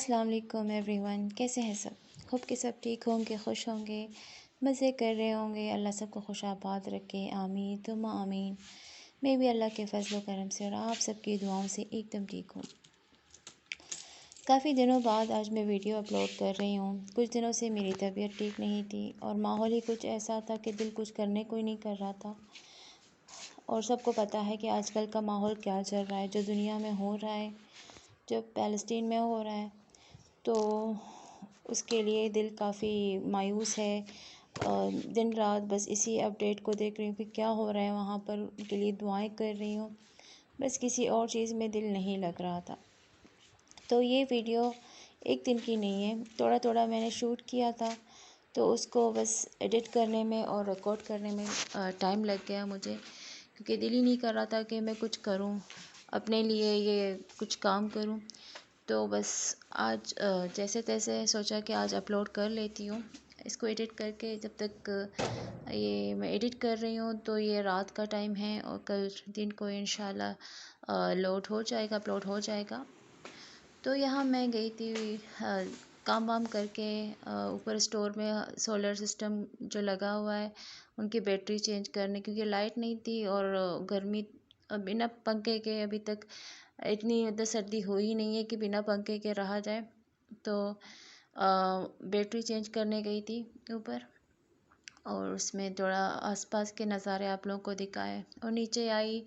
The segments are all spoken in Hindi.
अस्सलाम वालेकुम एवरीवन, कैसे हैं सब? होप कि सब ठीक होंगे, खुश होंगे, मज़े कर रहे होंगे। अल्लाह सबको खुश आबाद रखे, आमीन तुम आमीन। मैं भी अल्लाह के फजल व करम से और आप सबकी दुआओं से एकदम ठीक हूँ। काफ़ी दिनों बाद आज मैं वीडियो अपलोड कर रही हूँ। कुछ दिनों से मेरी तबीयत ठीक नहीं थी और माहौल ही कुछ ऐसा था कि दिल कुछ करने को ही नहीं कर रहा था। और सबको पता है कि आजकल का माहौल क्या चल रहा है, जो दुनिया में हो रहा है, जो फ़लस्तीन में हो रहा है, तो उसके लिए दिल काफ़ी मायूस है। दिन रात बस इसी अपडेट को देख रही हूँ कि क्या हो रहा है वहाँ पर, उनके लिए दुआएं कर रही हूँ। बस किसी और चीज़ में दिल नहीं लग रहा था। तो ये वीडियो एक दिन की नहीं है, थोड़ा थोड़ा मैंने शूट किया था, तो उसको बस एडिट करने में और रिकॉर्ड करने में टाइम लग गया मुझे, क्योंकि दिल ही नहीं कर रहा था कि मैं कुछ करूं, अपने लिए ये कुछ काम करूं। तो बस आज जैसे तैसे सोचा कि आज अपलोड कर लेती हूँ। इसको एडिट करके जब तक ये मैं एडिट कर रही हूँ तो ये रात का टाइम है और कल दिन को इंशाल्लाह लोड हो जाएगा, अपलोड हो जाएगा। तो यहाँ मैं गई थी काम वाम करके ऊपर स्टोर में सोलर सिस्टम जो लगा हुआ है उनकी बैटरी चेंज करने, क्योंकि लाइट नहीं थी और गर्मी बिना पंखे के अभी तक इतनी मतलब सर्दी हुई नहीं है कि बिना पंखे के रहा जाए। तो बैटरी चेंज करने गई थी ऊपर और उसमें थोड़ा आसपास के नज़ारे आप लोगों को दिखाए और नीचे आई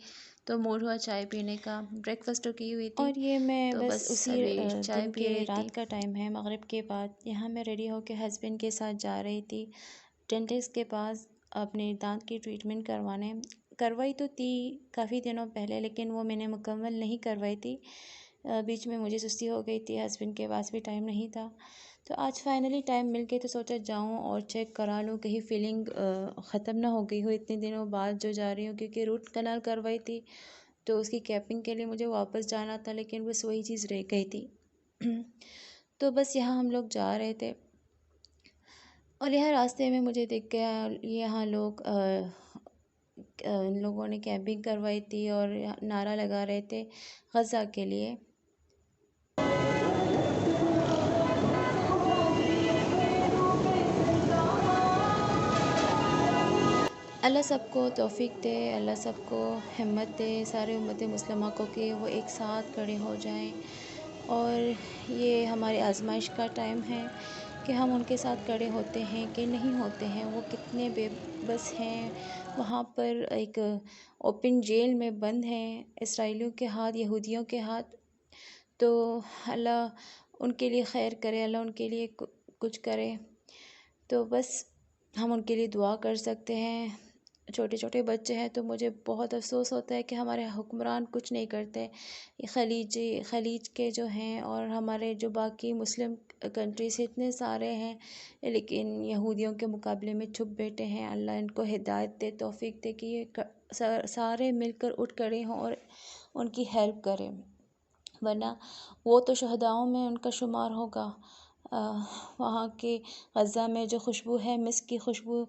तो मूड हुआ चाय पीने का। ब्रेकफास्ट तो की हुई थी और ये मैं तो बस बस उसी अभी चाय दिन पी के रही थी। रात का टाइम है, मगरिब के बाद। यहाँ मैं रेडी होकर हस्बैंड के साथ जा रही थी डेंटिस्ट के पास अपने दांत की ट्रीटमेंट करवाने। करवाई तो थी काफ़ी दिनों पहले, लेकिन वो मैंने मुकम्मल नहीं करवाई थी। बीच में मुझे सुस्ती हो गई थी, हस्बैंड के पास भी टाइम नहीं था। तो आज फाइनली टाइम मिल गया तो सोचा जाऊं और चेक करा लूं, कहीं फीलिंग ख़त्म ना हो गई हो इतने दिनों बाद जो जा रही हूँ, क्योंकि रूट कनाल करवाई थी तो उसकी कैपिंग के लिए मुझे वापस जाना था, लेकिन बस वही चीज़ रह गई थी। तो बस यहाँ हम लोग जा रहे थे और यहाँ रास्ते में मुझे दिख गया यहाँ लोग इन लोगों ने कैंपिंग करवाई थी और नारा लगा रहे थे गज़ा के लिए। अल्लाह सबको तौफीक दे, अल्लाह सबको हिम्मत दे, सारे उम्मत मुस्लिमा को कि वो एक साथ खड़े हो जाएं। और ये हमारी आजमाइश का टाइम है कि हम उनके साथ खड़े होते हैं कि नहीं होते हैं। वो कितने बेबस हैं, वहाँ पर एक ओपन जेल में बंद हैं, इसराइलियों के हाथ, यहूदियों के हाथ। तो अल्लाह उनके लिए खैर करे, अल्लाह उनके लिए कुछ करे। तो बस हम उनके लिए दुआ कर सकते हैं। छोटे छोटे बच्चे हैं तो मुझे बहुत अफ़सोस होता है कि हमारे हुक्मरान कुछ नहीं करते। ये खलीज के जो हैं और हमारे जो बाकी मुस्लिम कंट्रीज़ इतने सारे हैं, लेकिन यहूदियों के मुकाबले में चुप बैठे हैं। अल्लाह इनको हिदायत दे, तौफीक दे कि ये सारे मिलकर उठ खड़े हों और उनकी हेल्प करें, वरना वो तो शहदाओं में उनका शुमार होगा। वहाँ के गज़ा में जो खुशबू है, मिस्क की खुशबू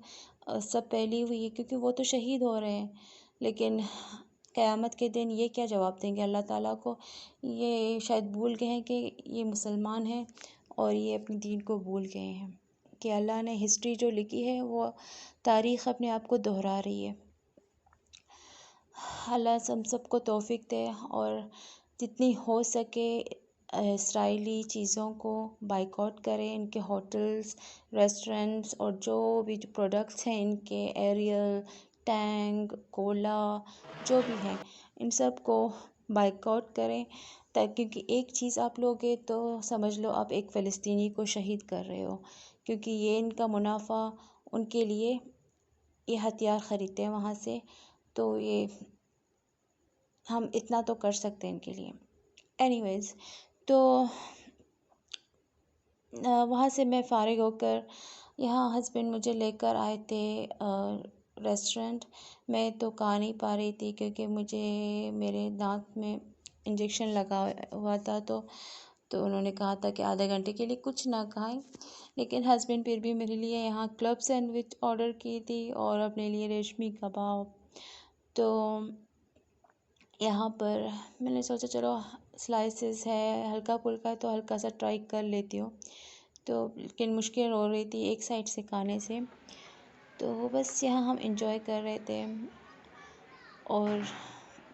सब फैली हुई है, क्योंकि वो तो शहीद हो रहे हैं। लेकिन क़यामत के दिन ये क्या जवाब देंगे अल्लाह ताला को? ये शायद भूल गए हैं कि ये मुसलमान हैं और ये अपने दीन को भूल गए हैं कि अल्लाह ने हिस्ट्री जो लिखी है वो तारीख़ अपने आप को दोहरा रही है। अल्लाह सबको तौफीक दे और जितनी हो सके इसराइली चीज़ों को बाइकआउट करें, इनके होटल्स, रेस्टोरेंट्स और जो भी जो प्रोडक्ट्स हैं इनके, एरियल, टैंक, कोला, जो भी हैं, इन सब को बाइकआउट करें। ताकि क्योंकि एक चीज़ आप लोगे तो समझ लो आप एक फ़लस्तीनी को शहीद कर रहे हो, क्योंकि ये इनका मुनाफा, उनके लिए ये हथियार ख़रीदते हैं वहाँ से। तो ये हम इतना तो कर सकते हैं इनके लिए। एनीवेज़, तो वहाँ से मैं फ़ारिग होकर यहाँ हस्बैंड मुझे लेकर आए थे रेस्टोरेंट। मैं तो खा नहीं पा रही थी क्योंकि मुझे मेरे दांत में इंजेक्शन लगा हुआ था, तो उन्होंने कहा था कि आधे घंटे के लिए कुछ ना खाएं। लेकिन हस्बैंड फिर भी मेरे लिए यहाँ क्लब सैंडविच ऑर्डर की थी और अपने लिए रेशमी कबाब। तो यहाँ पर मैंने सोचा चलो स्लाइसेस है, हल्का फुल्का तो हल्का सा ट्राई कर लेती हूँ। तो लेकिन मुश्किल हो रही थी एक साइड से खाने से। तो बस यहाँ हम इंजॉय कर रहे थे और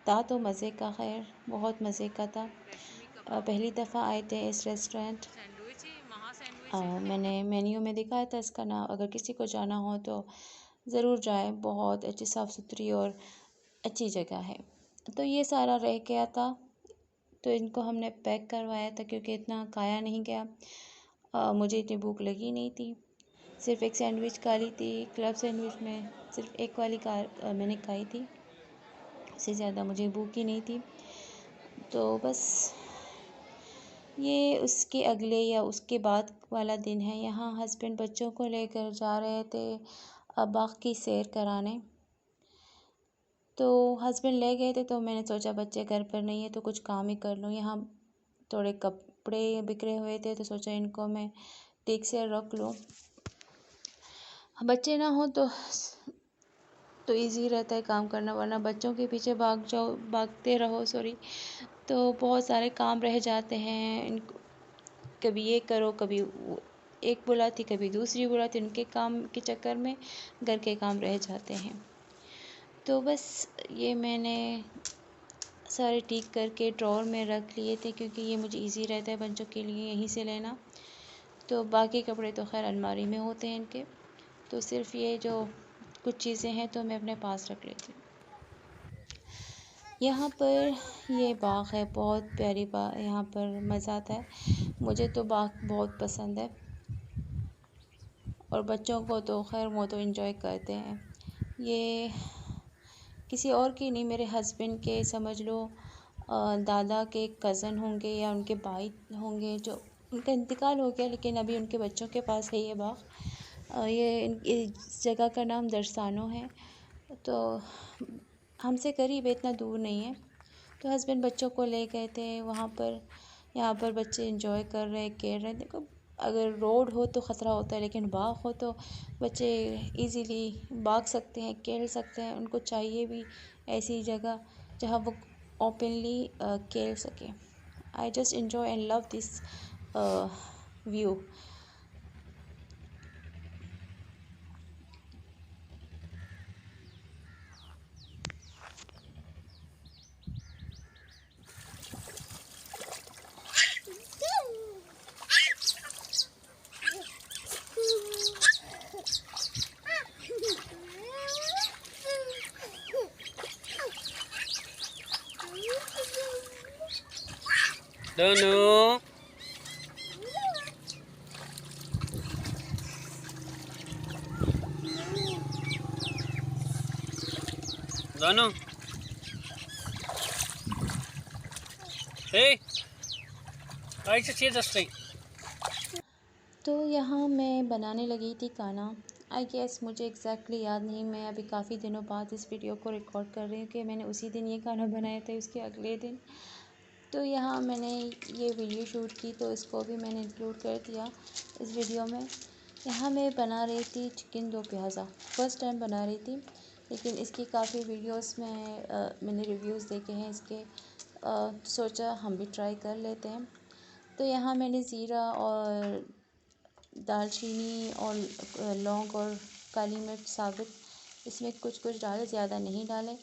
था तो मज़े का, खैर बहुत मज़े का था। पहली दफ़ा आए थे इस रेस्टोरेंट। मैंने मेन्यू में दिखाया था इसका नाम, अगर किसी को जाना हो तो ज़रूर जाए, बहुत अच्छी साफ़ सुथरी और अच्छी जगह है। तो ये सारा रह गया था, तो इनको हमने पैक करवाया था क्योंकि इतना खाया नहीं गया। मुझे इतनी भूख लगी नहीं थी, सिर्फ़ एक सैंडविच खा ली थी। क्लब सैंडविच में सिर्फ़ एक वाली मैंने खाई थी, उससे ज़्यादा मुझे भूख ही नहीं थी। तो बस ये उसके अगले या उसके बाद वाला दिन है। यहाँ हस्बैंड बच्चों को लेकर जा रहे थे बाग़ की सैर कराने। तो हस्बैंड ले गए थे, तो मैंने सोचा बच्चे घर पर नहीं है तो कुछ काम ही कर लूँ। यहाँ थोड़े कपड़े बिखरे हुए थे तो सोचा इनको मैं ठीक से रख लूँ। बच्चे ना हो तो इजी रहता है काम करना, वरना बच्चों के पीछे भागते रहो तो बहुत सारे काम रह जाते हैं। इनको कभी ये करो, कभी एक बुलाती कभी दूसरी बुलाती, उनके काम के चक्कर में घर के काम रह जाते हैं। तो बस ये मैंने सारे ठीक करके ड्रॉअर में रख लिए थे क्योंकि ये मुझे इजी रहता है बच्चों के लिए यहीं से लेना। तो बाकी कपड़े तो खैर अलमारी में होते हैं इनके, तो सिर्फ़ ये जो कुछ चीज़ें हैं तो मैं अपने पास रख लेती हूँ। यहाँ पर ये बाग़ है, बहुत प्यारी बाग़, यहाँ पर मज़ा आता है। मुझे तो बाग़ बहुत पसंद है और बच्चों को तो खैर वो तो एंजॉय करते हैं। ये किसी और की नहीं, मेरे हस्बैंड के समझ लो दादा के कज़न होंगे या उनके भाई होंगे, जो उनका इंतकाल हो गया लेकिन अभी उनके बच्चों के पास है ये बाग़। इस जगह का नाम दरसानो है, तो हमसे करीब है, इतना दूर नहीं है। तो हस्बैंड बच्चों को ले गए थे वहाँ पर। यहाँ पर बच्चे एंजॉय कर रहे हैं, खेल रहे हैं। देखो अगर रोड हो तो ख़तरा होता है, लेकिन बाग़ हो तो बच्चे इजीली भाग सकते हैं, खेल सकते हैं। उनको चाहिए भी ऐसी जगह जहाँ वो ओपनली खेल सकें। I just enjoy and love this view. दोनों दोनों hey ऐसे चीज़ जस्टिंग। तो यहाँ मैं बनाने लगी थी खाना। आई गेस मुझे एग्जैक्टली याद नहीं, मैं अभी काफ़ी दिनों बाद इस वीडियो को रिकॉर्ड कर रही हूँ कि मैंने उसी दिन ये खाना बनाया था, उसके अगले दिन। तो यहाँ मैंने ये वीडियो शूट की तो इसको भी मैंने इंक्लूड कर दिया इस वीडियो में। यहाँ मैं बना रही थी चिकन दो प्याज़ा, फ़र्स्ट टाइम बना रही थी, लेकिन इसकी काफ़ी वीडियोस में मैंने रिव्यूज़ देखे हैं इसके। सोचा हम भी ट्राई कर लेते हैं। तो यहाँ मैंने ज़ीरा और दालचीनी और लौंग और काली मिर्च साबुत इसमें कुछ कुछ डाले, ज़्यादा नहीं डाले।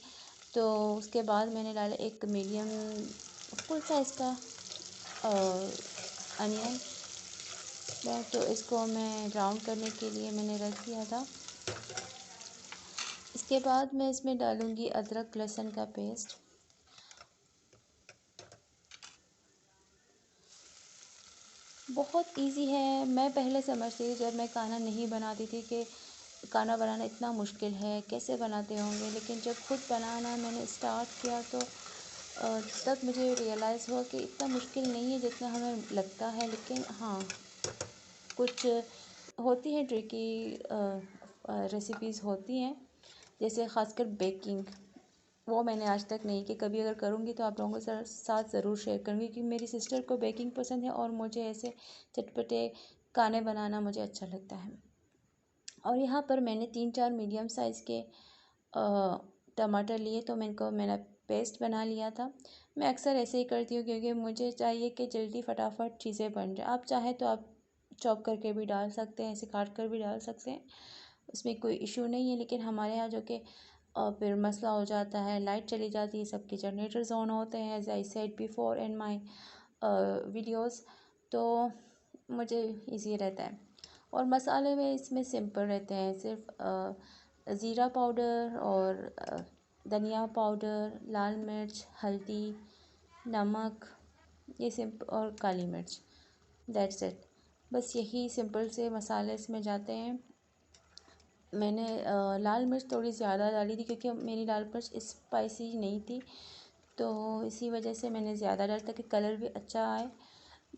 तो उसके बाद मैंने डाला एक मीडियम फुल साइज़ का अनियन, तो इसको मैं ब्राउन करने के लिए मैंने रख दिया था। इसके बाद मैं इसमें डालूँगी अदरक लहसुन का पेस्ट। बहुत इजी है। मैं पहले समझती थी जब मैं खाना नहीं बनाती थी कि खाना बनाना इतना मुश्किल है, कैसे बनाते होंगे, लेकिन जब खुद बनाना मैंने स्टार्ट किया तो तब मुझे रियलाइज़ हुआ कि इतना मुश्किल नहीं है जितना हमें लगता है। लेकिन हाँ, कुछ होती हैं ट्रिकी रेसिपीज़ होती हैं, जैसे ख़ासकर बेकिंग। वो मैंने आज तक नहीं की, कभी अगर करूँगी तो आप लोगों के साथ ज़रूर शेयर करूँगी क्योंकि मेरी सिस्टर को बेकिंग पसंद है और मुझे ऐसे चटपटे खाने बनाना मुझे अच्छा लगता है। और यहाँ पर मैंने 3-4 मीडियम साइज़ के टमाटर लिए, तो मैंने पेस्ट बना लिया था। मैं अक्सर ऐसे ही करती हूँ क्योंकि मुझे चाहिए कि जल्दी फटाफट चीज़ें बन जाए। आप चाहें तो आप चॉप करके भी डाल सकते हैं, ऐसे काट कर भी डाल सकते हैं, उसमें कोई इशू नहीं है। लेकिन हमारे यहाँ जो कि फिर मसला हो जाता है, लाइट चली जाती है, सबके जनरेटर्स ऑन होते हैं as I said before in my videos, तो मुझे ईजी रहता है। और मसाले में इसमें सिंपल रहते हैं, सिर्फ ज़ीरा पाउडर और धनिया पाउडर, लाल मिर्च, हल्दी, नमक, ये सिंपल, और काली मिर्च, दैट्स इट। बस यही सिंपल से मसाले इसमें जाते हैं। मैंने लाल मिर्च थोड़ी ज़्यादा डाली थी क्योंकि मेरी लाल मिर्च स्पाइसी नहीं थी, तो इसी वजह से मैंने ज़्यादा डाला ताकि कलर भी अच्छा आए।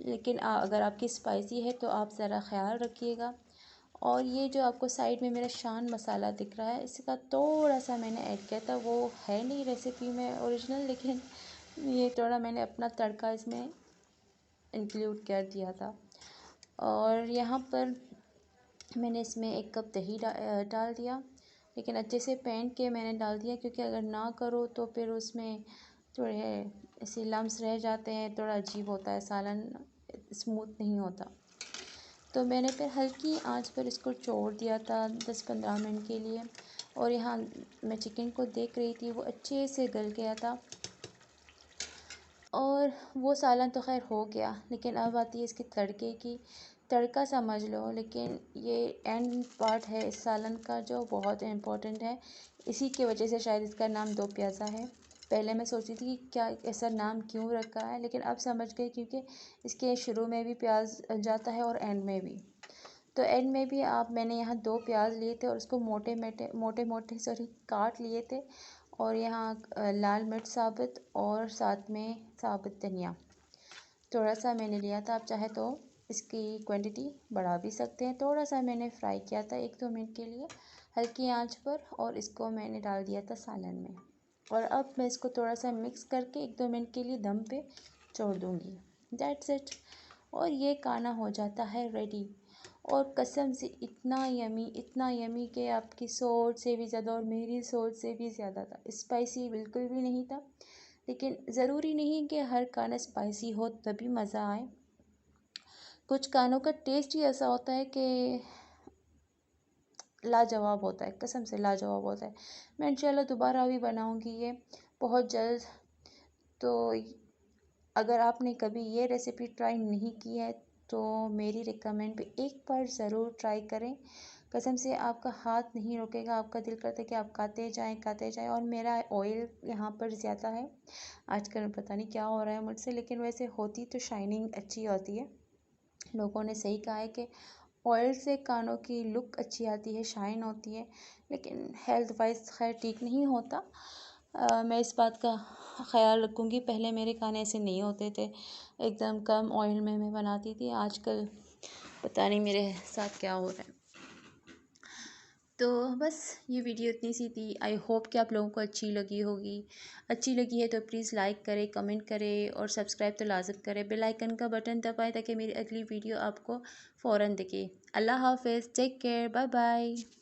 लेकिन अगर आपकी स्पाइसी है तो आप ज़रा ख़्याल रखिएगा। और ये जो आपको साइड में मेरा शान मसाला दिख रहा है, इसका थोड़ा सा मैंने ऐड किया था, वो है नहीं रेसिपी में ओरिजिनल, लेकिन ये थोड़ा मैंने अपना तड़का इसमें इंक्लूड कर दिया था। और यहाँ पर मैंने इसमें 1 कप दही डाल दिया, लेकिन अच्छे से फेंट के मैंने डाल दिया क्योंकि अगर ना करो तो फिर उसमें थोड़े ऐसे लम्स रह जाते हैं, थोड़ा अजीब होता है, सालन स्मूथ नहीं होता। तो मैंने फिर हल्की आंच पर इसको छोड़ दिया था 10-15 मिनट के लिए। और यहाँ मैं चिकन को देख रही थी, वो अच्छे से गल गया था और वो सालन तो खैर हो गया। लेकिन अब आती है इसके तड़के की। तड़का समझ लो, लेकिन ये एंड पार्ट है इस सालन का जो बहुत इम्पोर्टेंट है। इसी की वजह से शायद इसका नाम दो प्याज़ा है। पहले मैं सोचती थी कि क्या ऐसा नाम क्यों रखा है, लेकिन अब समझ गई क्योंकि इसके शुरू में भी प्याज जाता है और एंड में भी। तो एंड में भी मैंने यहाँ 2 प्याज लिए थे और उसको मोटे मोटे काट लिए थे। और यहाँ लाल मिर्च साबुत और साथ में साबुत धनिया थोड़ा सा मैंने लिया था। आप चाहे तो इसकी क्वांटिटी बढ़ा भी सकते हैं। थोड़ा सा मैंने फ्राई किया था 1-2 मिनट के लिए हल्की आंच पर, और इसको मैंने डाल दिया था सालन में। और अब मैं इसको थोड़ा सा मिक्स करके 1-2 मिनट के लिए दम पे छोड़ दूँगी। That's it. और ये खाना हो जाता है रेडी। और कसम से इतना यमी कि आपकी सोच से भी ज़्यादा और मेरी सोच से भी ज़्यादा था। स्पाइसी बिल्कुल भी नहीं था, लेकिन ज़रूरी नहीं कि हर खाना स्पाइसी हो तभी मज़ा आए। कुछ खानों का टेस्ट ही ऐसा होता है कि लाजवाब होता है, कसम से लाजवाब होता है। मैं इंशाल्लाह दोबारा भी बनाऊंगी ये बहुत जल्द। तो अगर आपने कभी ये रेसिपी ट्राई नहीं की है तो मेरी रिकमेंड पे एक बार ज़रूर ट्राई करें। कसम से आपका हाथ नहीं रुकेगा, आपका दिल करता है कि आप खाते जाएं। और मेरा ऑयल यहाँ पर ज़्यादा है आजकल, पता नहीं क्या हो रहा है मुझसे, लेकिन वैसे होती तो शाइनिंग अच्छी होती है। लोगों ने सही कहा है कि ऑयल से कानों की लुक अच्छी आती है, शाइन होती है, लेकिन हेल्थ वाइज खैर ठीक नहीं होता। मैं इस बात का ख़्याल रखूँगी। पहले मेरे खाने ऐसे नहीं होते थे, एकदम कम ऑयल में मैं बनाती थी। आजकल पता नहीं मेरे साथ क्या हो रहा है। तो बस ये वीडियो इतनी सी थी। आई होप कि आप लोगों को अच्छी लगी होगी। अच्छी लगी है तो प्लीज़ लाइक करें, कमेंट करें और सब्सक्राइब तो लाज़िम करें। बेल आइकन का बटन दबाएं ताकि मेरी अगली वीडियो आपको फ़ौरन दिखे। अल्लाह हाफ़िज़, टेक केयर, बाय बाय।